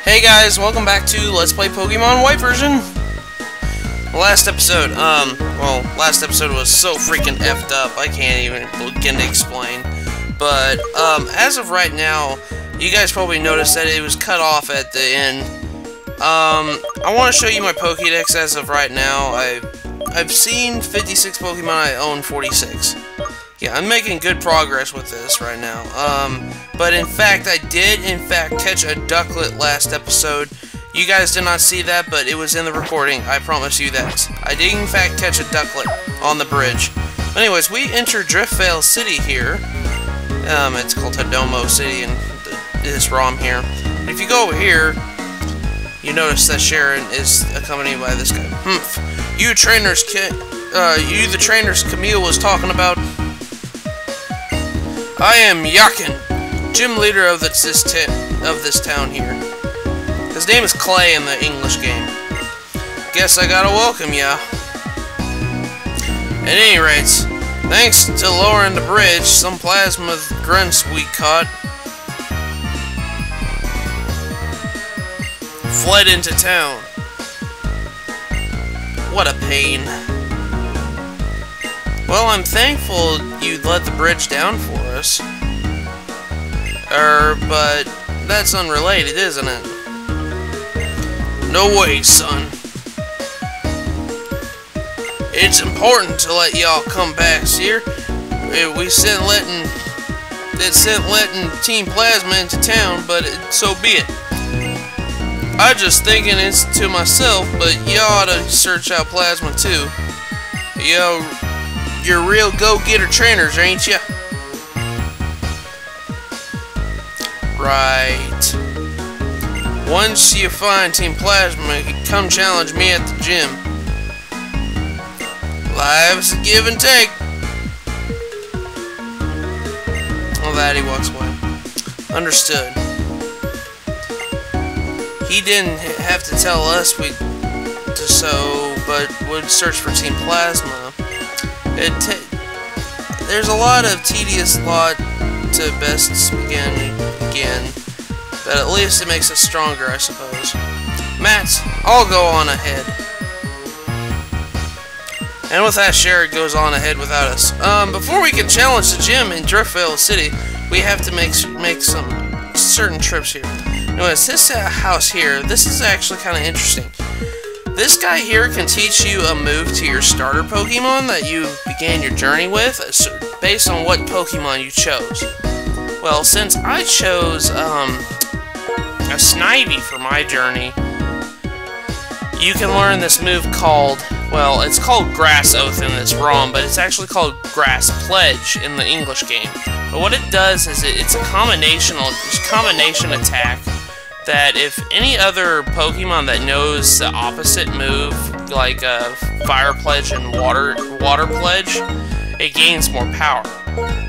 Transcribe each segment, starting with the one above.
Hey guys, welcome back to Let's Play Pokemon White version. Last episode was so freaking effed up, I can't even begin to explain. But, as of right now, you guys probably noticed that it was cut off at the end. I want to show you my Pokédex as of right now. I've seen 56 Pokemon, I own 46. Yeah, I'm making good progress with this right now. But in fact, I did catch a ducklet last episode. You guys did not see that, but it was in the recording. I promise you that. I did in fact catch a ducklet on the bridge. Anyways, we enter Driftveil City here. It's called Hadomo City in this ROM here. If you go over here, you notice that Sharon is accompanied by this guy. You the trainers Camille was talking about. I am Yakin, gym leader of this town here. His name is Clay in the English game. Guess I gotta welcome ya. At any rate, thanks to lowering the bridge, some plasma grunts we caught fled into town. What a pain. Well, I'm thankful you let the bridge down for us. But that's unrelated, isn't it? No way, son. It's important to let y'all come back here. It sent letting Team Plasma into town, but so be it. I just thinking it's to myself, but you ought to search out Plasma too. You're real go-getter trainers, ain't ya? Right. Once you find Team Plasma, come challenge me at the gym. Life's a give and take. Well, that he walks away. Understood. He didn't have to tell us but would search for Team Plasma. There's a lot of tedious to best begin again, but at least it makes us stronger, I suppose. Matt, I'll go on ahead. And with that, Sherry goes on ahead without us. Before we can challenge the gym in Driftveil City, we have to make some certain trips here. Anyways, this house here, this is actually kind of interesting. This guy here can teach you a move to your starter Pokemon that you began your journey with, based on what Pokemon you chose. Well, since I chose a Snivy for my journey, you can learn this move called, well, it's called Grass Oath in this ROM, but it's actually called Grass Pledge in the English game. But what it does is it's a combination attack that if any other Pokemon that knows the opposite move, like Fire Pledge and Water Pledge, it gains more power.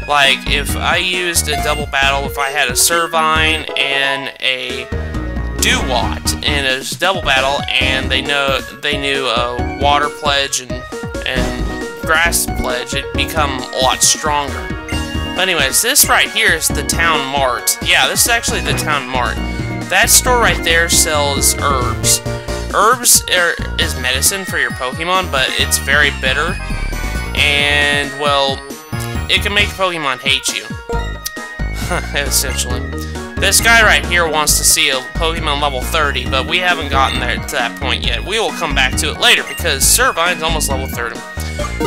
Like, if I used a double battle, if I had a Servine and a Dewott in a double battle, and they knew a Water Pledge and Grass Pledge, it'd become a lot stronger. But anyways, this right here is the Town Mart. Yeah, this is actually the Town Mart. That store right there sells herbs. Herbs is medicine for your Pokemon, but it's very bitter. And, well, it can make your Pokemon hate you. Essentially. This guy right here wants to see a Pokemon level 30, but we haven't gotten there to that point yet. We will come back to it later, because Servine's almost level 30.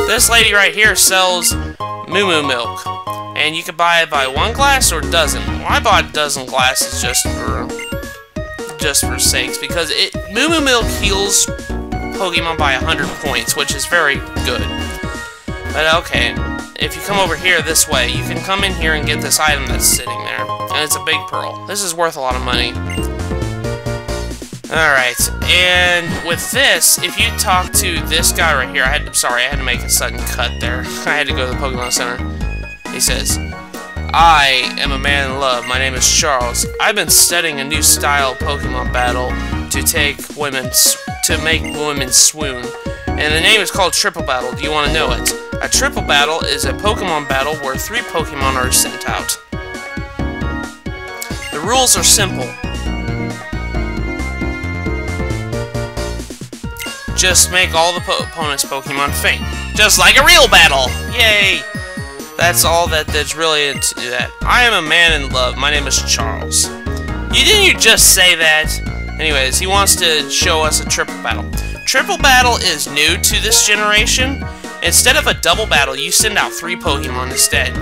This lady right here sells Moo Moo Milk. And you can buy it by 1 glass or dozen. Well, I bought a dozen glasses just for sakes, because Moo Moo Milk heals Pokemon by 100 points, which is very good. But okay, if you come over here this way, you can come in here and get this item that's sitting there, and it's a big pearl. This is worth a lot of money. Alright, and with this, if you talk to this guy right here, I had to make a sudden cut there. I had to go to the Pokemon Center. He says, I am a man in love. My name is Charles. I've been studying a new style Pokemon battle to make women swoon. And the name is called Triple Battle. Do you want to know it? A Triple Battle is a Pokemon battle where 3 Pokemon are sent out. The rules are simple. just make all the opponent's Pokemon faint. Just like a real battle! Yay! That's all that's really into that. I am a man in love. My name is Charles. Didn't you just say that? Anyways, he wants to show us a triple battle. Triple battle is new to this generation. Instead of a double battle, you send out 3 Pokemon instead.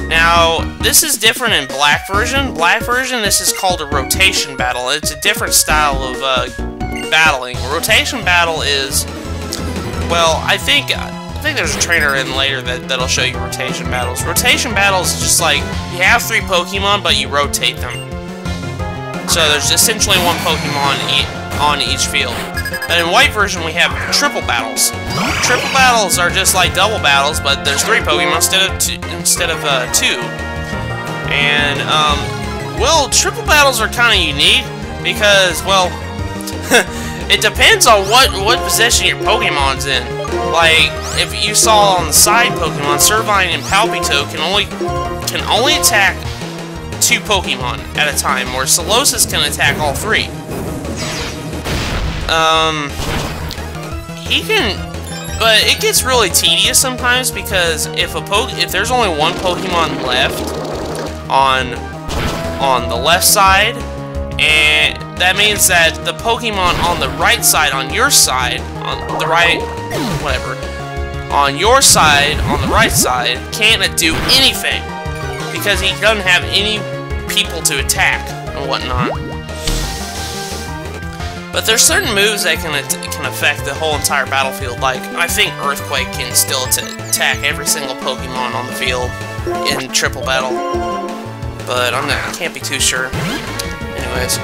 Now, this is different in Black version. Black version, this is called a rotation battle. It's a different style of battling. Rotation battle is, well, I think there's a trainer in later that'll show you rotation battles. Rotation battles is just like, you have 3 Pokemon, but you rotate them. So there's essentially 1 Pokemon on each field. And in White version, we have triple battles. Triple battles are just like double battles, but there's 3 Pokemon instead of 2. And well, triple battles are kind of unique because, well, it depends on what position your Pokemon's in. Like, if you saw on the side Pokemon, Servine and Palpito can only attack 2 Pokemon at a time, where Solosis can attack all 3. He can, but it gets really tedious sometimes because if there's only 1 Pokemon left on the left side, and that means that the Pokemon on the right side, on your side, on the right, whatever, on your side, on the right side, can't do anything because he doesn't have any people to attack and whatnot. But there's certain moves that can affect the whole entire battlefield. Like, I think Earthquake can still attack every single Pokemon on the field in triple battle. But I can't be too sure. Anyways.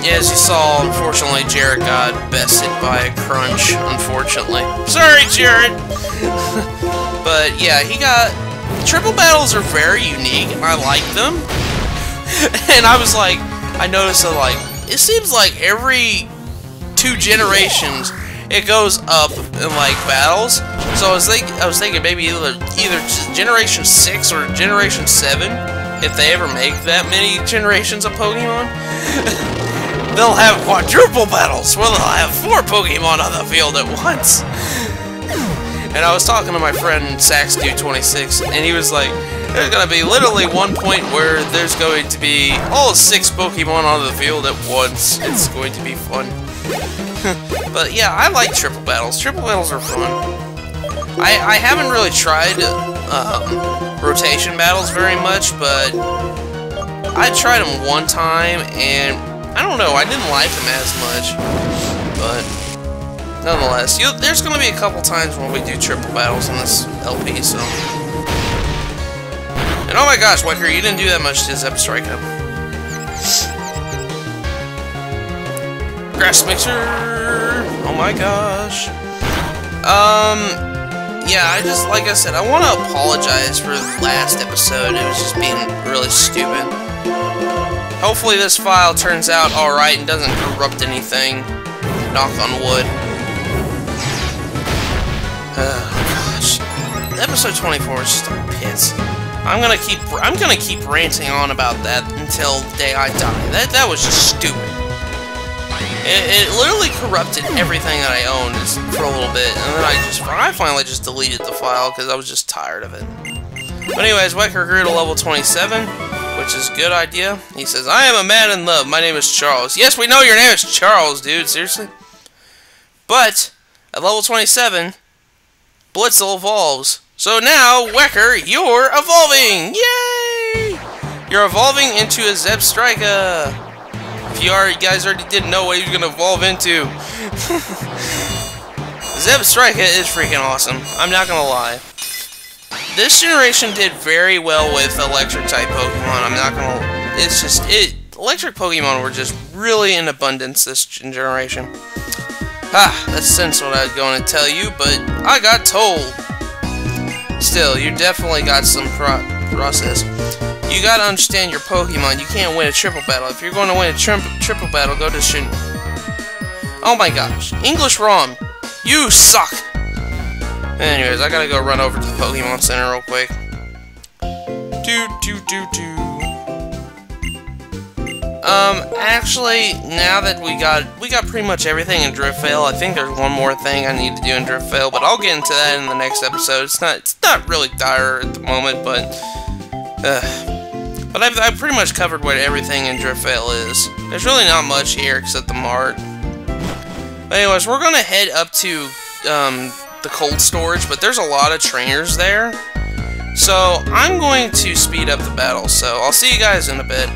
Yeah, as you saw, unfortunately, Jared got bested by a crunch, unfortunately. Sorry, Jared! But, yeah, he got... Triple battles are very unique, and I like them. And I was like... I noticed that, like, it seems like every 2 generations it goes up in, like, battles. So I was thinking maybe either Generation 6 or Generation 7, if they ever make that many generations of Pokemon, they'll have quadruple battles, where they'll have 4 Pokemon on the field at once. And I was talking to my friend SaxDude26, and he was like, there's gonna be literally one point where there's going to be all 6 Pokemon on the field at once. It's going to be fun. But yeah, I like triple battles. Triple battles are fun. I haven't really tried rotation battles very much, but I tried them one time, and I don't know, I didn't like them as much. But nonetheless, there's gonna be a couple times when we do triple battles in this LP, so... And oh my gosh, Wecker, you didn't do that much to Zebstrika. Grass Mixer! Oh my gosh. Yeah, like I said, I want to apologize for the last episode. It was just being really stupid. Hopefully this file turns out alright and doesn't corrupt anything. Knock on wood. Oh gosh. Episode 24 is just a pit. I'm gonna keep ranting on about that until the day I die. That was just stupid. It literally corrupted everything that I owned for a little bit, and then I finally just deleted the file because I was just tired of it. But anyways, Wecker grew to level 27, which is a good idea. He says, I am a man in love. My name is Charles. Yes, we know your name is Charles, dude. Seriously. But at level 27, Blitzel evolves. So now, Wecker, you're evolving! Yay! You're evolving into a Zebstrika! If you guys already didn't know what he was going to evolve into. Zebstrika is freaking awesome. I'm not going to lie. This generation did very well with electric-type Pokemon. I'm not going to... It's just... Electric Pokemon were just really in abundance this generation. That's since what I was going to tell you, but I got told. Still, you definitely got some process. You gotta understand your Pokemon. You can't win a triple battle. If you're going to win a triple battle, go to Shin. Oh my gosh. English ROM. You suck! Anyways, I gotta go run over to the Pokemon Center real quick. Actually, now that we got pretty much everything in Driftveil, I think there's one more thing I need to do in Driftveil, but I'll get into that in the next episode. It's not really dire at the moment, but I've pretty much covered what everything in Driftveil is. There's really not much here except the mart. But anyways, we're gonna head up to the cold storage, but there's a lot of trainers there, so I'm going to speed up the battle. So I'll see you guys in a bit.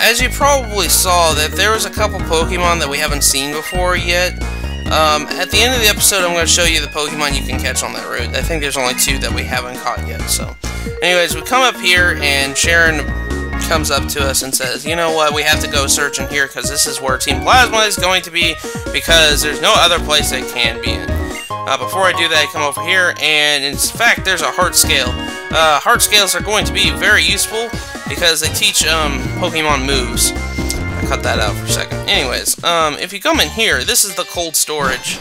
As you probably saw, that there was a couple Pokemon that we haven't seen before yet. At the end of the episode, I'm going to show you the Pokemon you can catch on that route. I think there's only 2 that we haven't caught yet. So, anyways, we come up here, and Sharon comes up to us and says, you know what, we have to go search in here, because this is where Team Plasma is going to be, because there's no other place they can be in. Before I do that, I come over here, and in fact, there's a heart scale. Heart scales are going to be very useful, because they teach Pokemon moves. I cut that out for a second. Anyways, if you come in here, this is the cold storage.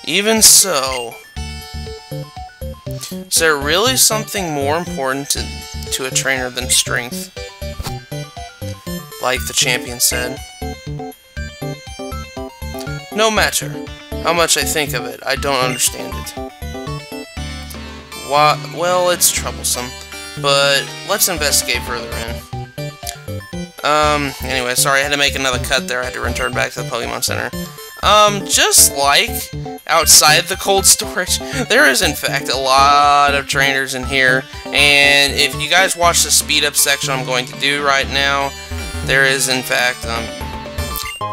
Even so, is there really something more important to a trainer than strength? Like the champion said. No matter how much I think of it, I don't understand it. Well, it's troublesome, but let's investigate further in. Anyway, sorry, I had to make another cut there. I had to return back to the Pokemon Center. Just like outside the cold storage, there is in fact a lot of trainers in here, and if you guys watch the speed up section I'm going to do right now, there is in fact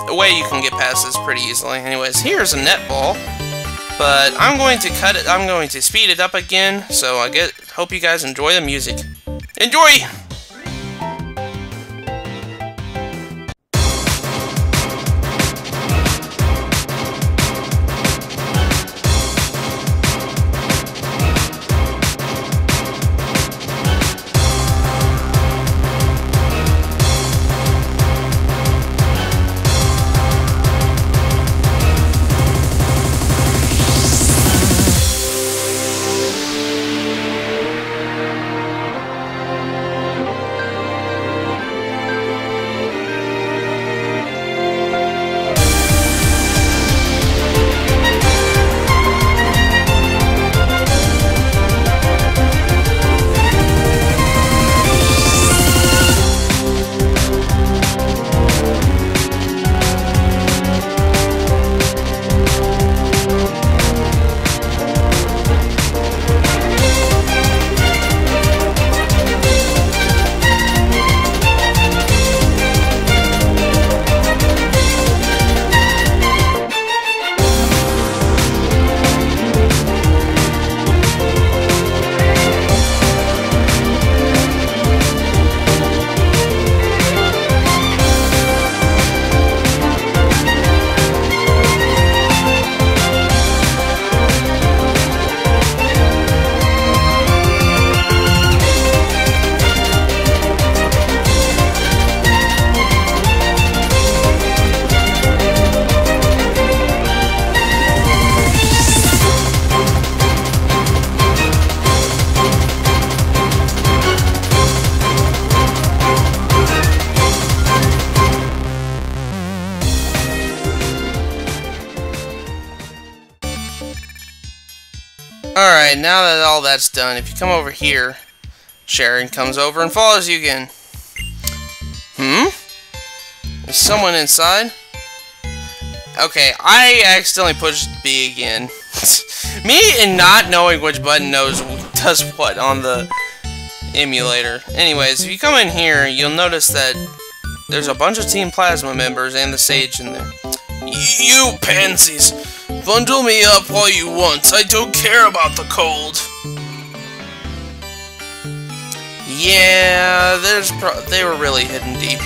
a way you can get past this pretty easily. Anyways, here's a netball. But I'm going to cut it. I'm going to speed it up again. So hope you guys enjoy the music. Enjoy! Alright, now that all that's done, if you come over here, Sharon comes over and follows you again. Is someone inside? Okay, I accidentally pushed B again. Me and not knowing which button does what on the emulator. Anyways, if you come in here, you'll notice that there's a bunch of Team Plasma members and the Sage in there. You pansies! Bundle me up all you want. I don't care about the cold. Yeah, they were really hidden deep.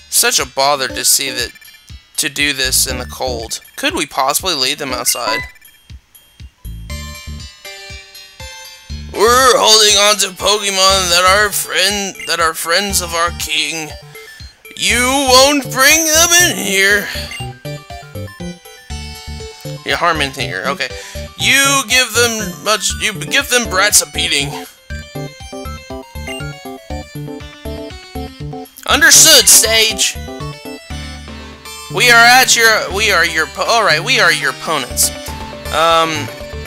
Such a bother to do this in the cold. Could we possibly lead them outside? We're holding on to Pokemon that are friends of our king. You won't bring them in here. You harm in here. Okay. You give them brats a beating. Understood, Sage. We are your opponents.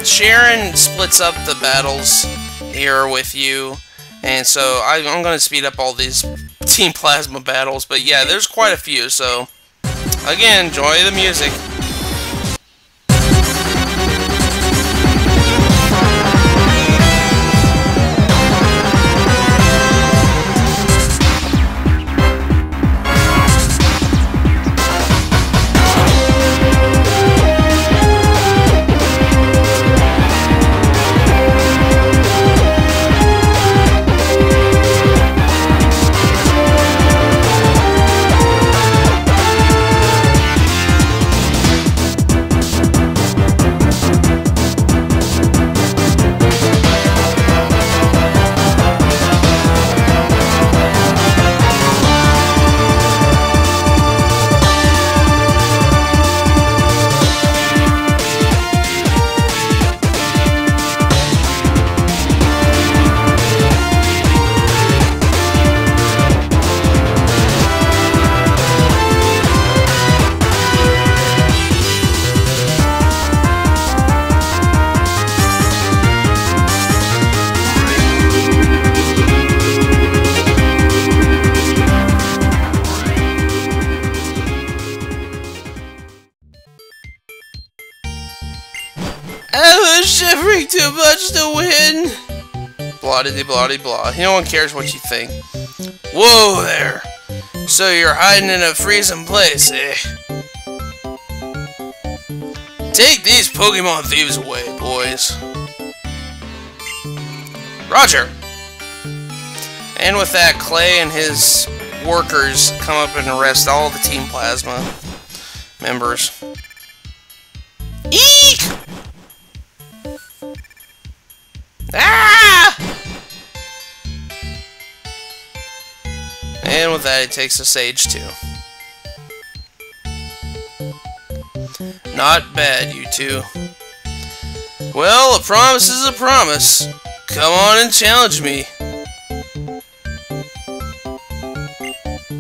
Sharon splits up the battles here with you, and so I'm going to speed up all these Team Plasma battles, but yeah, there's quite a few, so again, enjoy the music. I was shivering too much to win. Blah-de-blah-de-blah. No one cares what you think. Whoa there. So you're hiding in a freezing place, eh? Take these Pokemon thieves away, boys. Roger. And with that, Clay and his workers come up and arrest all the Team Plasma members. Eek! Ah! And with that, it takes a Sage too. Not bad, you two. Well, a promise is a promise. Come on and challenge me.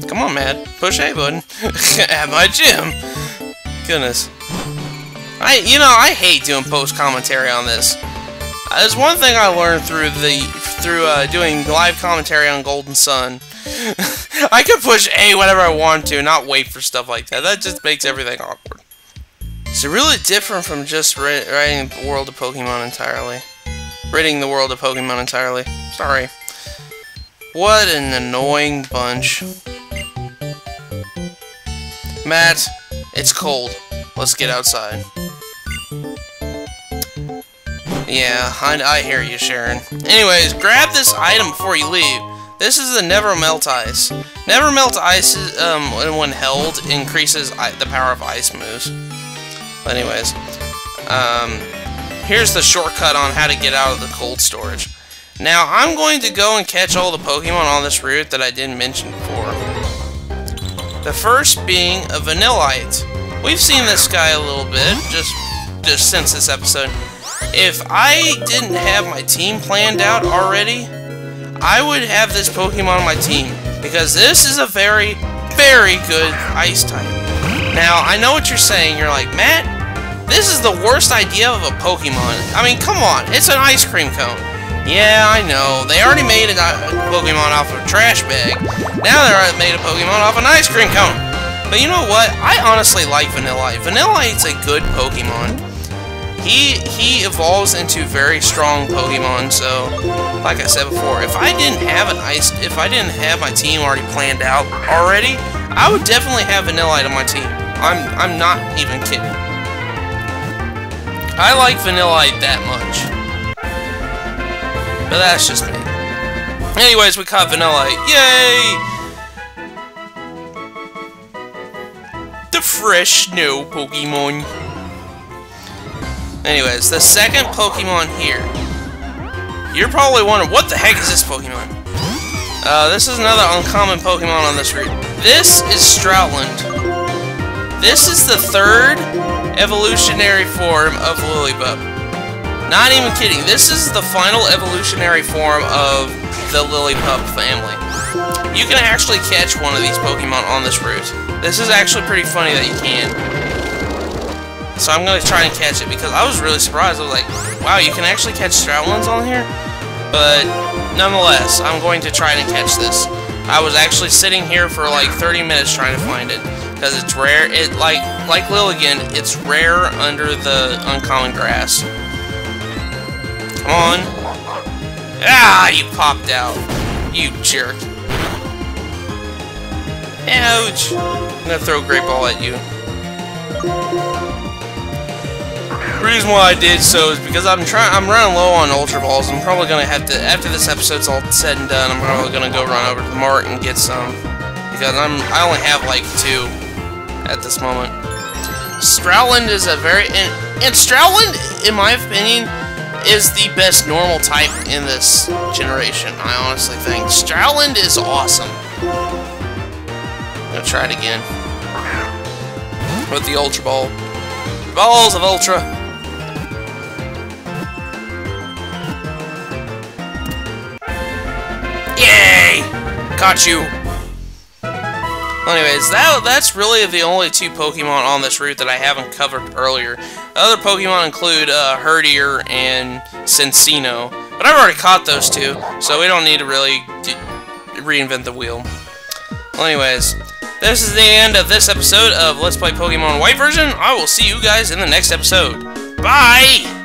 Come on, Matt. Push A button. At my gym. Goodness. I hate doing post commentary on this. There's one thing I learned through doing live commentary on Golden Sun. I can push A whenever I want to, not wait for stuff like that. That just makes everything awkward. It's really different from just writing the world of Pokemon entirely. Ridding the world of Pokemon entirely. Sorry. What an annoying bunch. Matt, it's cold. Let's get outside. Yeah, I hear you, Sharon. Anyways, grab this item before you leave. This is the Never Melt Ice. Never Melt Ice, when held, increases the power of ice moves. But anyways, here's the shortcut on how to get out of the cold storage. Now, I'm going to go and catch all the Pokemon on this route that I didn't mention before. The first being a Vanillite. We've seen this guy a little bit, just since this episode. If I didn't have my team planned out already, I would have this Pokemon on my team, because this is a very, very good Ice type. Now, I know what you're saying. You're like, Matt, This is the worst idea of a Pokemon. I mean, come on. It's an ice cream cone. Yeah, I know. They already made a Pokemon off of a trash bag. Now they're made a Pokemon off an ice cream cone. But you know what? I honestly like Vanillite. Vanillite's a good Pokemon. He evolves into very strong Pokemon, so like I said before, if I didn't have my team already planned out already, I would definitely have Vanillite on my team. I'm not even kidding. I like Vanillite that much. But that's just me. Anyways, we caught Vanillite. Yay! The fresh snow Pokemon. Anyways, the second Pokemon here. You're probably wondering, what the heck is this Pokemon? This is another uncommon Pokemon on this route. This is Stoutland. This is the third evolutionary form of Lillipup. Not even kidding. This is the final evolutionary form of the Lillipup family. You can actually catch one of these Pokemon on this route. This is actually pretty funny that you can. So I'm going to try and catch it because I was really surprised. I was like, wow, you can actually catch Stoutlands on here? But nonetheless, I'm going to try and catch this. I was actually sitting here for like 30 minutes trying to find it. Because it's rare. It like Lilligant, it's rare under the uncommon grass. Come on. Ah, you popped out. You jerk. Ouch. I'm going to throw a Great Ball at you. The reason why I did so is because I'm running low on Ultra Balls. I'm probably gonna have to, after this episode's all said and done, I'm probably gonna go run over to the mart and get some, because I only have like 2 at this moment. Stoutland is a very, and Stoutland, in my opinion, is the best normal type in this generation. I honestly think Stoutland is awesome. I'm gonna try it again with the Ultra Ball. Balls of Ultra. Yay! Caught you! Anyways, that's really the only 2 Pokemon on this route that I haven't covered earlier. Other Pokemon include Herdier and Cincino, but I've already caught those 2, so we don't need to really reinvent the wheel. Well, anyways, this is the end of this episode of Let's Play Pokemon White version. I will see you guys in the next episode. Bye!